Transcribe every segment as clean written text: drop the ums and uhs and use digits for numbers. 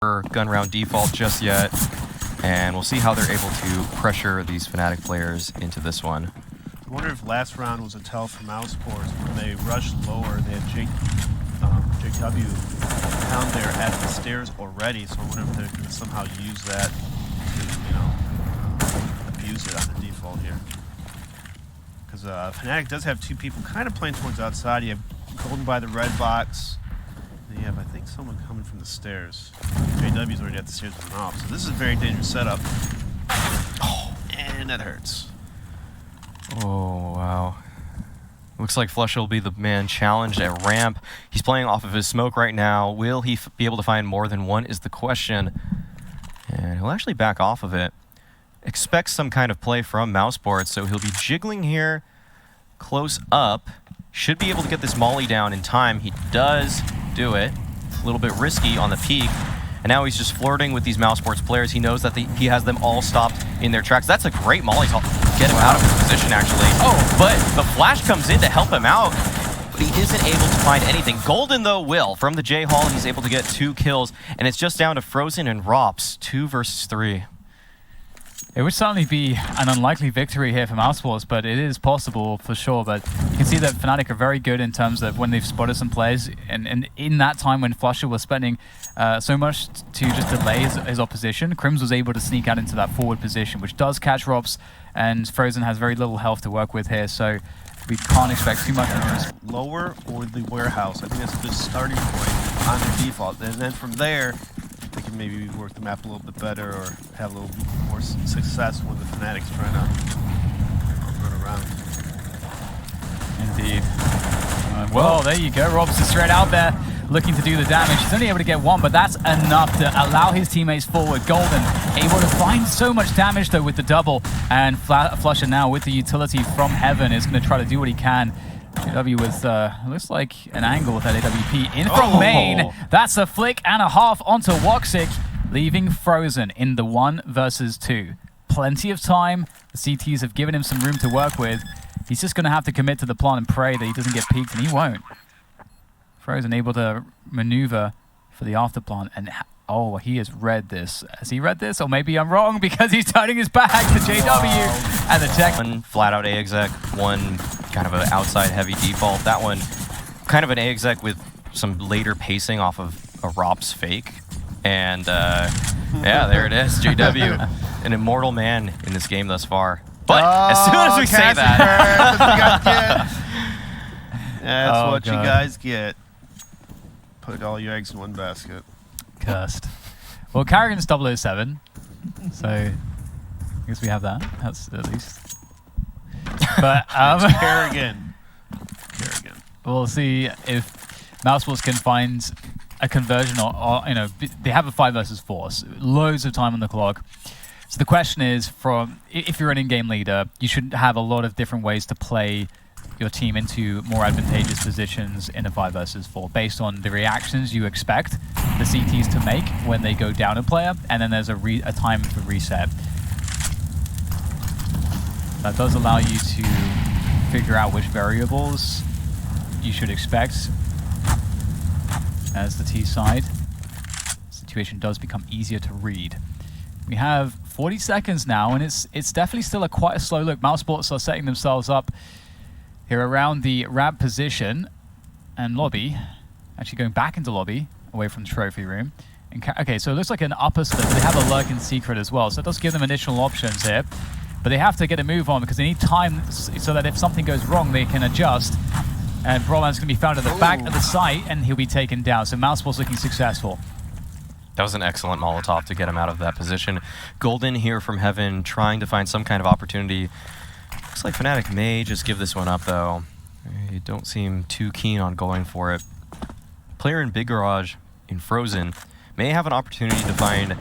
gun round default just yet, and we'll see how they're able to pressure these Fnatic players into this one. I wonder if last round was a tell for Mousesport. When they rushed lower, they had JW down there at the stairs already, so I wonder if they're going to somehow use that to, abuse it on the default here. Because Fnatic does have two people kind of playing towards outside. You have Golden by the red box. And you have, I think, someone coming from the stairs. JW's already at the stairs with an off, so this is a very dangerous setup. Oh, and that hurts. Oh, wow. Looks like Flush will be the man challenged at ramp. He's playing off of his smoke right now. Will he be able to find more than one is the question. And he'll actually back off of it. Expects some kind of play from Mousesport, so he'll be jiggling here close up. Should be able to get this molly down in time. He does do it. A little bit risky on the peak. And now he's just flirting with these Mousesports players. He knows that he has them all stopped in their tracks. That's a great molly to get him out of his position, actually. Oh, but the flash comes in to help him out, but he isn't able to find anything. Golden, though, will. From the J-Hall, he's able to get 2 kills, and it's just down to Frozen and Rops, 2 versus 3. It would certainly be an unlikely victory here for Mousesport, but it is possible for sure. But you can see that Fnatic are very good in terms of when they've spotted some players, and in that time when Flusher was spending so much to just delay his opposition, Crims was able to sneak out into that forward position, which does catch Robs, and Frozen has very little health to work with here, so we can't expect too much of this. Lower or the warehouse, I think that's a good starting point on the default, and then from there, they can maybe work the map a little bit better or have a little more success when the Fnatic's trying to run around. Indeed. Well, there you go. Robs is straight out there looking to do the damage. He's only able to get 1, but that's enough to allow his teammates forward. Golden able to find so much damage, though, with the double. And Flusher now with the utility from Heaven is going to try to do what he can. JW with, looks like an angle with that AWP in from main. That's a flick and a half onto Woxic, leaving Frozen in the 1 versus 2. Plenty of time. The CTs have given him some room to work with. He's just going to have to commit to the plan and pray that he doesn't get peeked, and he won't. Frozen able to maneuver for the after plant, and oh, he has read this. Has he read this? Or maybe I'm wrong because he's turning his back to JW and the tech. One flat out A exec, one kind of an outside heavy default. That one kind of an A exec with some later pacing off of a Rops fake. And yeah, there it is, JW, an immortal man in this game thus far. But as soon as we say that, that's what you guys get. Put all your eggs in one basket. Cursed. Well, Carrigan's 007, so I guess we have that. That's at least. But Carrigan. We'll see if Mousesports can find a conversion, or you know, they have a 5 versus 4, so loads of time on the clock. So the question is, if you're an in-game leader, you should have a lot of different ways to play your team into more advantageous positions in a 5 versus 4 based on the reactions you expect the CTs to make when they go down a player, and then there's a time for reset. That does allow you to figure out which variables you should expect as the T side. The situation does become easier to read. We have 40 seconds now, and it's definitely still quite a slow look. Mousesports are setting themselves up here around the ramp position, and lobby, actually going back into lobby, away from the trophy room. And okay, so it looks like an upper split, but they have a lurk in secret as well, so it does give them additional options here. But they have to get a move on because they need time so that if something goes wrong, they can adjust. And Broman's going to be found at the back of the site, and he'll be taken down. So Mousesport's looking successful. that was an excellent Molotov to get him out of that position. Golden here from Heaven, trying to find some kind of opportunity. Looks like Fnatic may just give this one up, though. They don't seem too keen on going for it. Player in Big Garage in Frozen may have an opportunity to find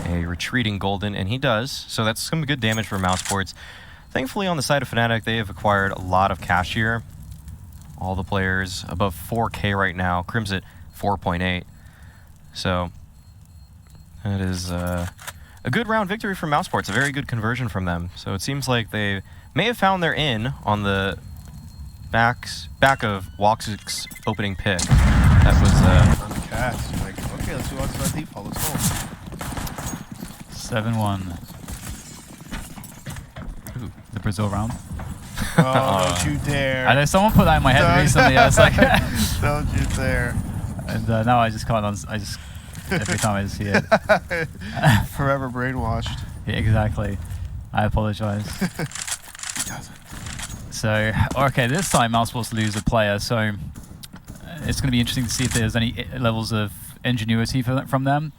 a retreating Golden, and he does. So that's some good damage for Mousesports. Thankfully, on the side of Fnatic, they have acquired a lot of cash here. All the players above 4K right now. Crim's at 4.8. So that is a good round victory for Mousesport. A very good conversion from them. So it seems like they may have found their in on the back of Woxic's opening pick. That was on the cast. Like, Okay, let's go outside default. Let's go. 7-1. Ooh, the Brazil round. Oh, don't you dare. I know someone put that in my head recently. I was like, don't you dare. And now I just can't. Every time I just see it. Forever brainwashed. Yeah, exactly. I apologize. So, okay, this time Mousesports lose a player, so it's going to be interesting to see if there's any levels of ingenuity from them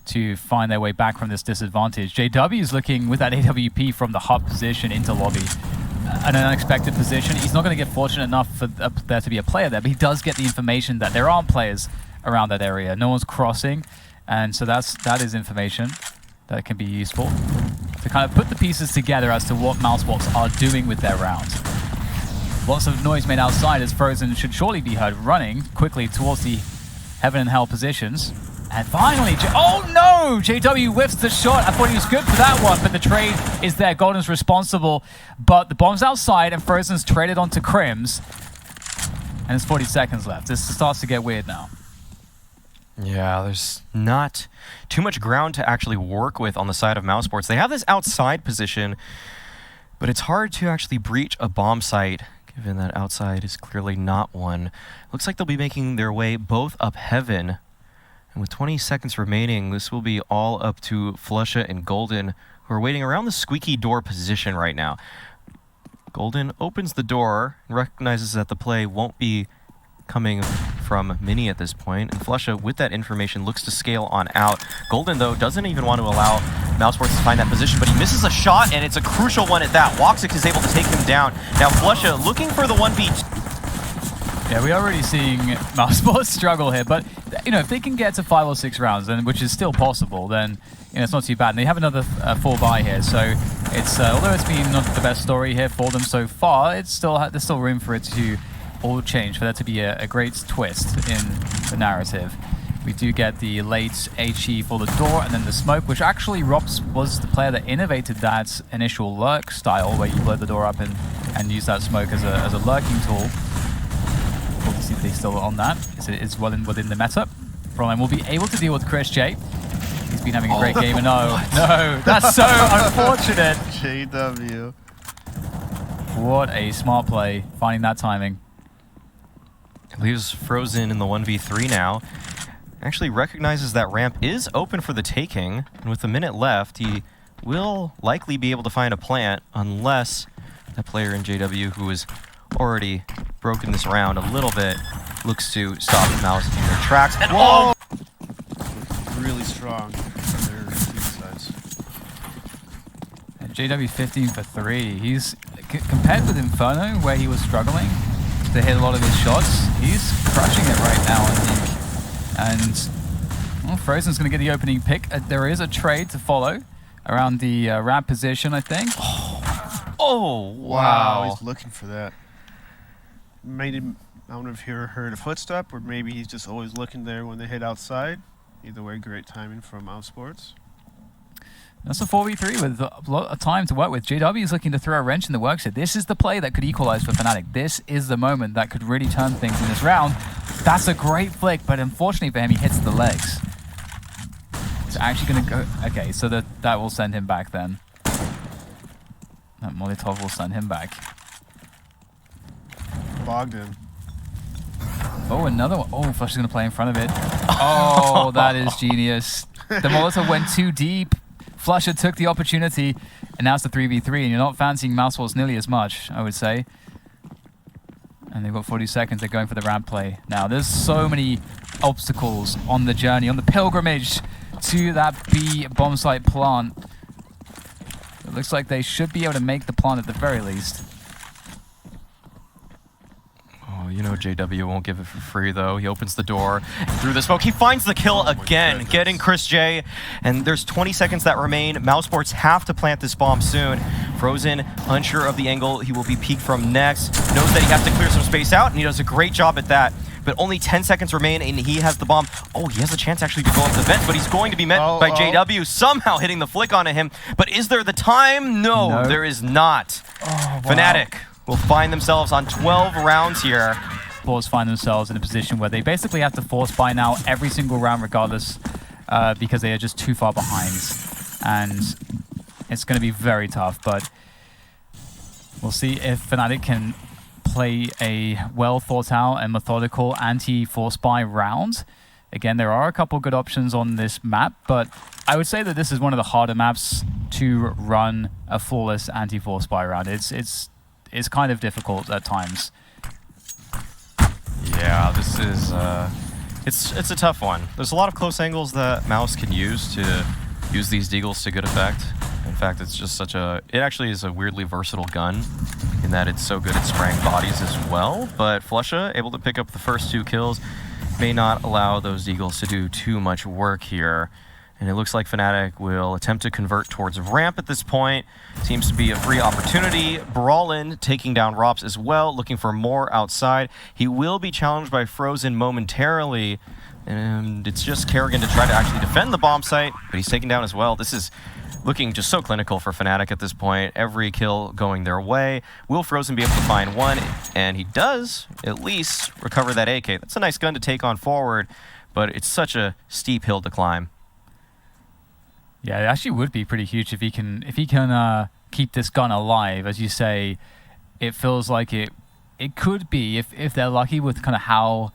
to find their way back from this disadvantage. JW is looking with that AWP from the hub position into lobby. An unexpected position. He's not going to get fortunate enough for there to be a player there, but he does get the information that there aren't players around that area. No one's crossing, and so that is information that can be useful to kind of put the pieces together as to what Mousebots are doing with their round. Lots of noise made outside as Frozen should surely be heard running quickly towards the Heaven and Hell positions. And finally, oh no! JW whiffs the shot. I thought he was good for that one, but the trade is there. Golden's responsible, but the bomb's outside and Frozen's traded onto Crims. And there's 40 seconds left. This starts to get weird now. Yeah, there's not too much ground to actually work with on the side of Mousesports. They have this outside position, but it's hard to actually breach a bomb site, given that outside is clearly not one. Looks like they'll be making their way both up Heaven. And with 20 seconds remaining, this will be all up to Flusha and Golden, who are waiting around the squeaky door position right now. Golden opens the door and recognizes that the play won't be coming from Mini at this point, and Flusha, with that information, looks to scale on out. Golden, though, doesn't even want to allow Mousesports to find that position, but he misses a shot, and it's a crucial one at that. Woxic is able to take him down. Now Flusha looking for the 1v2. Yeah, we are already seeing Mousesports struggle here, but you know, if they can get to 5 or 6 rounds, then which is still possible, then you know, it's not too bad. And they have another 4 buy here, so it's although it's been not the best story here for them so far, it's still there's still room for it to all change, for there to be a great twist in the narrative. We do get the late HE for the door and then the smoke, which actually Robs was the player that innovated that initial lurk style where you blow the door up and use that smoke as a lurking tool. We'll see if they're still on that. It's well within the meta. Frozen will be able to deal with Chris J. He's been having a great game, and no, that's so unfortunate. JW. What a smart play, finding that timing. Leaves Frozen in the 1v3 now. Actually recognizes that ramp is open for the taking, and with a minute left, he will likely be able to find a plant unless that player in JW, who has already broken this round a little bit, looks to stop Mouse in their tracks. And whoa! Really strong on their team sides. And JW 15 for 3. He's compared with Inferno, where he was struggling to hit a lot of his shots, he's crushing it right now, I think. And well, Frozen's going to get the opening pick. There is a trade to follow around the ramp position, I think. Oh, wow. He's looking for that. Maybe, I don't know if you heard a footstep, or maybe he's just always looking there when they hit outside. Either way, great timing from Mousesport. That's a 4v3 with a lot of time to work with. JW is looking to throw a wrench in the works here. This is the play that could equalize for Fnatic. This is the moment that could really turn things in this round. That's a great flick, but unfortunately for him, he hits the legs. It's actually going to go... Okay, so that will send him back then. That Molotov will send him back. Bogdan. Oh, another one. Oh, Flush is going to play in front of it. Oh, that is genius. The Molotov went too deep. Flusha took the opportunity, and now it's the 3v3, and you're not fancying Mousesport nearly as much, I would say. And they've got 40 seconds, they're going for the ramp play. Now, there's so many obstacles on the journey, on the pilgrimage to that B bomb site plant. It looks like they should be able to make the plant at the very least. Oh, you know JW won't give it for free, though. He opens the door through the smoke. He finds the kill again, getting Chris J. And there's 20 seconds that remain. Mousesports have to plant this bomb soon. Frozen, unsure of the angle he will be peeked from next. Knows that he has to clear some space out, and he does a great job at that. But only 10 seconds remain, and he has the bomb. Oh, he has a chance actually to go up the vent, but he's going to be met by JW, somehow hitting the flick onto him. But is there the time? No, there is not. Oh, wow. Fnatic will find themselves on 12 rounds here. Mousesport find themselves in a position where they basically have to force buy now every single round regardless, because they are just too far behind. And it's going to be very tough, but we'll see if Fnatic can play a well thought out and methodical anti-force buy round. Again, there are a couple good options on this map, but I would say that this is one of the harder maps to run a flawless anti-force buy round. It's kind of difficult at times. Yeah, this is it's a tough one. There's a lot of close angles that Mouse can use to use these deagles to good effect. In fact, it's just such a... It actually is a weirdly versatile gun in that it's so good at spraying bodies as well. But Flusha, able to pick up the first 2 kills, may not allow those deagles to do too much work here. And it looks like Fnatic will attempt to convert towards ramp at this point. Seems to be a free opportunity. Brawlin taking down Rops as well, looking for more outside. He will be challenged by Frozen momentarily. And it's just Kerrigan to try to actually defend the bomb site, but he's taken down as well. This is looking just so clinical for Fnatic at this point. Every kill going their way. Will Frozen be able to find one? And he does at least recover that AK. That's a nice gun to take on forward, but it's such a steep hill to climb. Yeah, it actually would be pretty huge if he can keep this gun alive. As you say, it feels like it could be, if they're lucky with kind of how,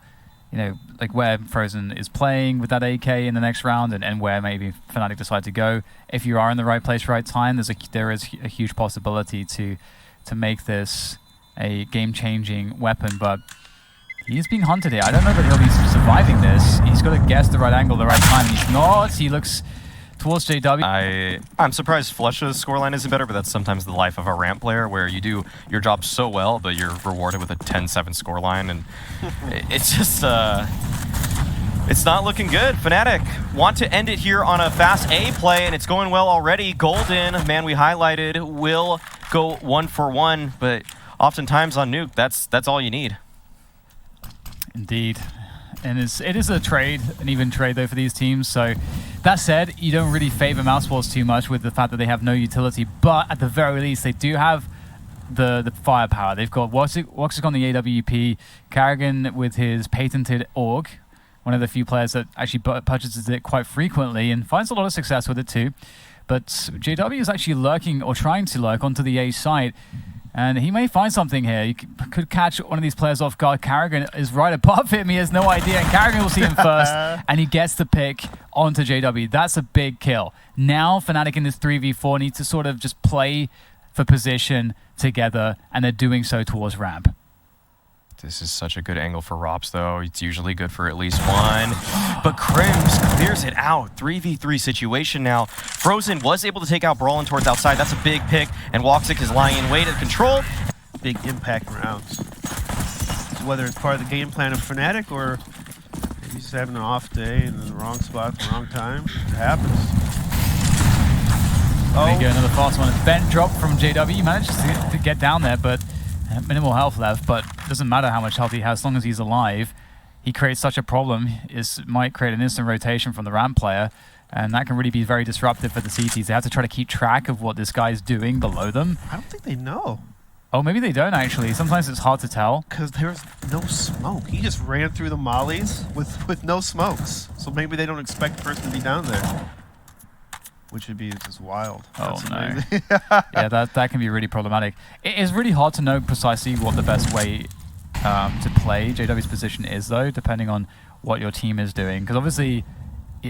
you know, like where Frozen is playing with that AK in the next round, and where maybe Fnatic decide to go. If you are in the right place, right time, there is a huge possibility to make this a game-changing weapon. But he's being hunted here. I don't know that he'll be surviving this. He's got to guess the right angle, the right time. He's not. He looks towards JW. I'm surprised Flusha's scoreline isn't better, but that's sometimes the life of a ramp player, where you do your job so well, but you're rewarded with a 10-7 scoreline, and it's just it's not looking good. Fnatic want to end it here on a fast A play, and it's going well already. Golden, man we highlighted, will go 1 for 1, but oftentimes on Nuke, that's all you need. Indeed. And it is a trade, an even trade though for these teams. So that said, you don't really favor Mousesport too much with the fact that they have no utility, but at the very least they do have the firepower. They've got Woxic on the AWP, Kerrigan with his patented AUG, one of the few players that actually purchases it quite frequently and finds a lot of success with it too. But JW is actually lurking, or trying to lurk, onto the A site. And he may find something here. He could catch one of these players off guard. Kerrigan is right above him. He has no idea. And Kerrigan will see him first. And he gets the pick onto JW. That's a big kill. Now Fnatic in this 3v4 need to sort of just play for position together. And they're doing so towards ramp. This is such a good angle for Rops, though. It's usually good for at least one. But Crims clears it out. 3v3 situation now. Frozen was able to take out Brawlin towards outside. That's a big pick. And Woxic is lying in wait at control. Big impact rounds. So whether it's part of the game plan of Fnatic, or maybe he's having an off day in the wrong spot at the wrong time, it happens. There you go, another fast one. Vent drop from JW. He managed to get down there, but minimal health left, but doesn't matter how much health he has as long as he's alive. He creates such a problem. It might create an instant rotation from the ramp player, and that can really be very disruptive for the CTs. They have to try to keep track of what this guy's doing below them. I don't think they know. Oh, maybe they don't actually. Sometimes it's hard to tell. Because there's no smoke. He just ran through the mollies with no smokes. So maybe they don't expect the person to be down there. Which would be just wild. Oh, that's no. Yeah, that can be really problematic. It is really hard to know precisely what the best way to play JW's position is, though, depending on what your team is doing. Because obviously,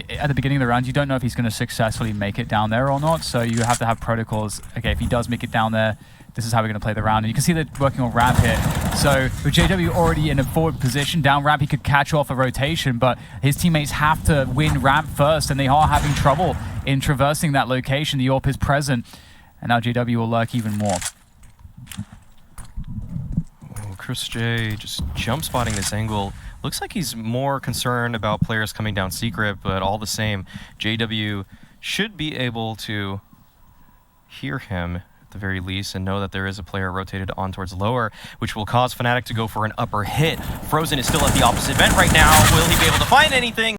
at the beginning of the round, you don't know if he's going to successfully make it down there or not. So you have to have protocols. Okay, if he does make it down there, this is how we're going to play the round. And you can see they're working on ramp here. So with JW already in a forward position, down ramp, he could catch off a rotation, but his teammates have to win ramp first, and they are having trouble in traversing that location. The AWP is present, and now JW will lurk even more. Oh, Chris J just jump spotting this angle. Looks like he's more concerned about players coming down secret, but all the same, JW should be able to hear him at the very least and know that there is a player rotated on towards lower, which will cause Fnatic to go for an upper hit. Frozen is still at the opposite vent right now. Will he be able to find anything?